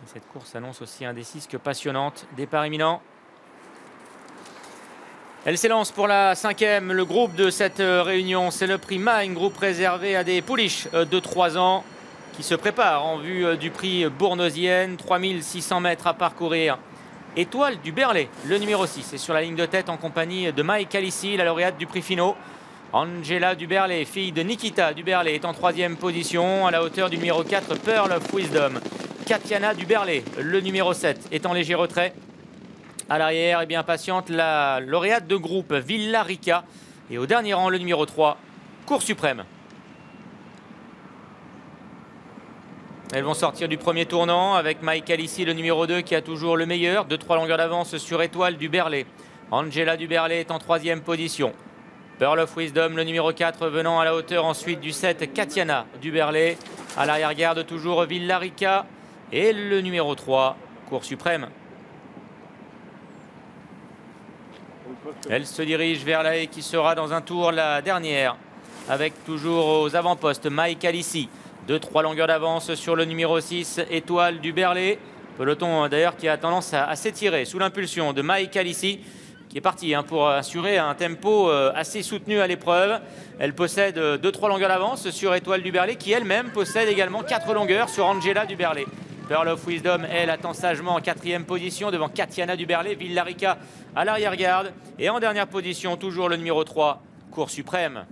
Cette course annonce aussi indécise que passionnante. Départ imminent. Elle s'élance pour la 5e. Le groupe de cette réunion, c'est le prix Magne, groupe réservé à des pouliches de 3 ans qui se préparent en vue du prix Bournosienne. 3600 mètres à parcourir. Étoile du Berlay, le numéro 6, est sur la ligne de tête en compagnie de Mike Alissi, la lauréate du prix Finot. Angela du Berlay, fille de Nikita du Berlay, est en 3e position à la hauteur du numéro 4, Pearl of Wisdom. Katiana du Berlay, le numéro 7, est en léger retrait. À l'arrière, et bien patiente, la lauréate de groupe Villa Rica. Et au dernier rang, le numéro 3, Cours Suprême. Elles vont sortir du premier tournant avec Mike Alissi, le numéro 2, qui a toujours le meilleur. 2-3 longueurs d'avance sur Étoile du Berlay. Angela du Berlay est en 3e position. Pearl of Wisdom, le numéro 4, venant à la hauteur ensuite du 7, Katiana du Berlay. À l'arrière-garde, toujours Villa Rica. Et le numéro 3, Cours Suprême. Elle se dirige vers la haie qui sera dans un tour la dernière. Avec toujours aux avant-postes Mike Alissi. 2-3 longueurs d'avance sur le numéro 6, Étoile du Berlay. Peloton d'ailleurs qui a tendance à s'étirer sous l'impulsion de Mike Alissi, qui est parti pour assurer un tempo assez soutenu à l'épreuve. Elle possède 2-3 longueurs d'avance sur Étoile du Berlay, qui elle-même possède également 4 longueurs sur Angela du Berlay. Pearl of Wisdom, elle, attend sagement en 4e position devant Katiana du Berlay. Villa Rica à l'arrière-garde. Et en dernière position, toujours le numéro 3, Cours Suprême.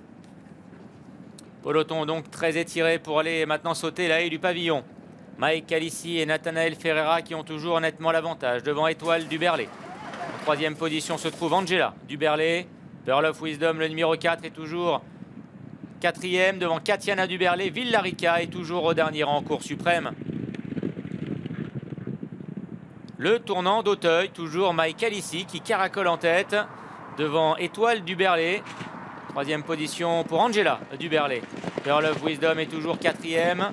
Peloton donc très étiré pour aller maintenant sauter la haie du pavillon. Mike Alissi et Nathanael Ferreira qui ont toujours nettement l'avantage devant Étoile du Berlay. En 3e position se trouve Angela du Berlay. Pearl of Wisdom, le numéro 4, est toujours 4e devant Katiana du Berlay. Villa Rica est toujours au dernier rang, Cours Suprême. Le tournant d'Auteuil, toujours Mike Alissi qui caracole en tête devant Étoile du Berlay. 3e position pour Angela du Berlay. Pearl of Wisdom est toujours 4e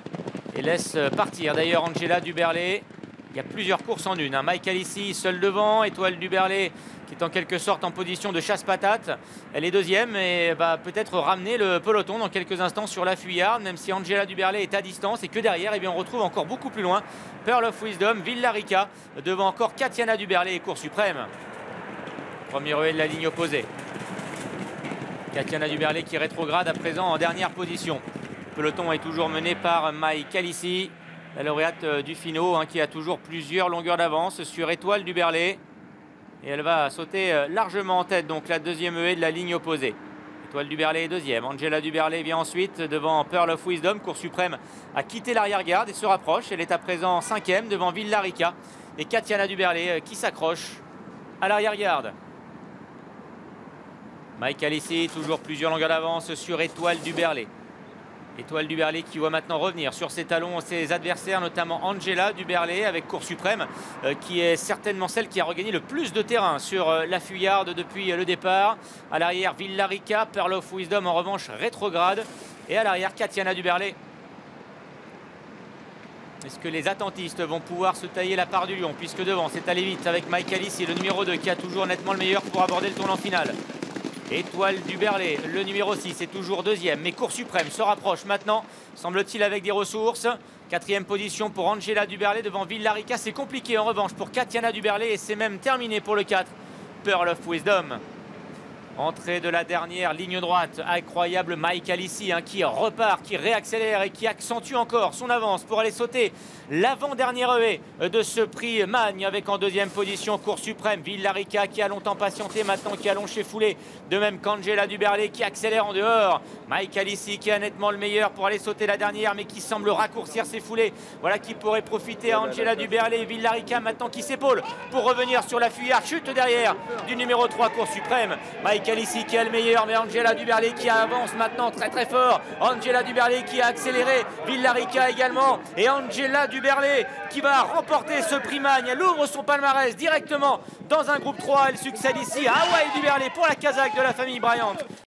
et laisse partir d'ailleurs Angela du Berlay. Il y a plusieurs courses en une. Mike Alissi seul devant. Étoile du Berlay qui est en quelque sorte en position de chasse-patate. Elle est 2e et va peut-être ramener le peloton dans quelques instants sur la fuyarde, même si Angela du Berlay est à distance et que derrière, on retrouve encore beaucoup plus loin Pearl of Wisdom, Villa Rica, devant encore Katiana du Berlay et Cours Suprême. Premier relais de la ligne opposée. Katiana du Berlay qui rétrograde à présent en dernière position. Le peloton est toujours mené par Mike Alissi, la lauréate du Finot, qui a toujours plusieurs longueurs d'avance sur Étoile du Berlay. Et elle va sauter largement en tête, donc la 2e haie de la ligne opposée. Étoile du Berlay est 2e. Angela du Berlay vient ensuite devant Pearl of Wisdom. Cours Suprême a quitté l'arrière-garde et se rapproche. Elle est à présent 5e devant Villa Rica. Et Katiana du Berlay qui s'accroche à l'arrière-garde. Mike Alissi, toujours plusieurs longueurs d'avance sur Étoile du Berlay. Étoile du Berlay qui voit maintenant revenir sur ses talons ses adversaires, notamment Angela du Berlay avec Cours Suprême, qui est certainement celle qui a regagné le plus de terrain sur la fuyarde depuis le départ. À l'arrière, Villa Rica, Pearl of Wisdom en revanche rétrograde. Et à l'arrière, Katiana du Berlay. Est-ce que les attentistes vont pouvoir se tailler la part du lion, puisque devant, c'est allé vite avec Mike Alissi, le numéro 2, qui a toujours nettement le meilleur pour aborder le tournant final. Étoile du Berlay, le numéro 6 est toujours 2e, mais Cours Suprême se rapproche maintenant, semble-t-il avec des ressources. 4e position pour Angela du Berlay devant Villa Rica. C'est compliqué en revanche pour Katiana du Berlay et c'est même terminé pour le 4, Pearl of Wisdom. Entrée de la dernière ligne droite, incroyable Mike Alissi qui repart, qui réaccélère et qui accentue encore son avance pour aller sauter l'avant-dernière haie de ce prix Magne avec en 2e position Cours Suprême, Villa Rica qui a longtemps patienté, maintenant qui a longé foulé, de même qu'Angela du Berlay qui accélère en dehors. Mike Alissi qui a nettement le meilleur pour aller sauter la dernière mais qui semble raccourcir ses foulées. Voilà qui pourrait profiter à Angela du Berlay et Villa Rica maintenant qui s'épaule pour revenir sur la fuyarde, chute derrière du numéro 3 Cours Suprême. Mike Alissi qui a le meilleur, mais Angela du Berlay qui avance maintenant très très fort. Angela du Berlay qui a accéléré, Villa Rica également, et Angela du Berlay qui va remporter ce prix Magne. Elle ouvre son palmarès directement dans un groupe 3. Elle succède ici à Hawaii du Berlay pour la Kazakh de la famille Bryant.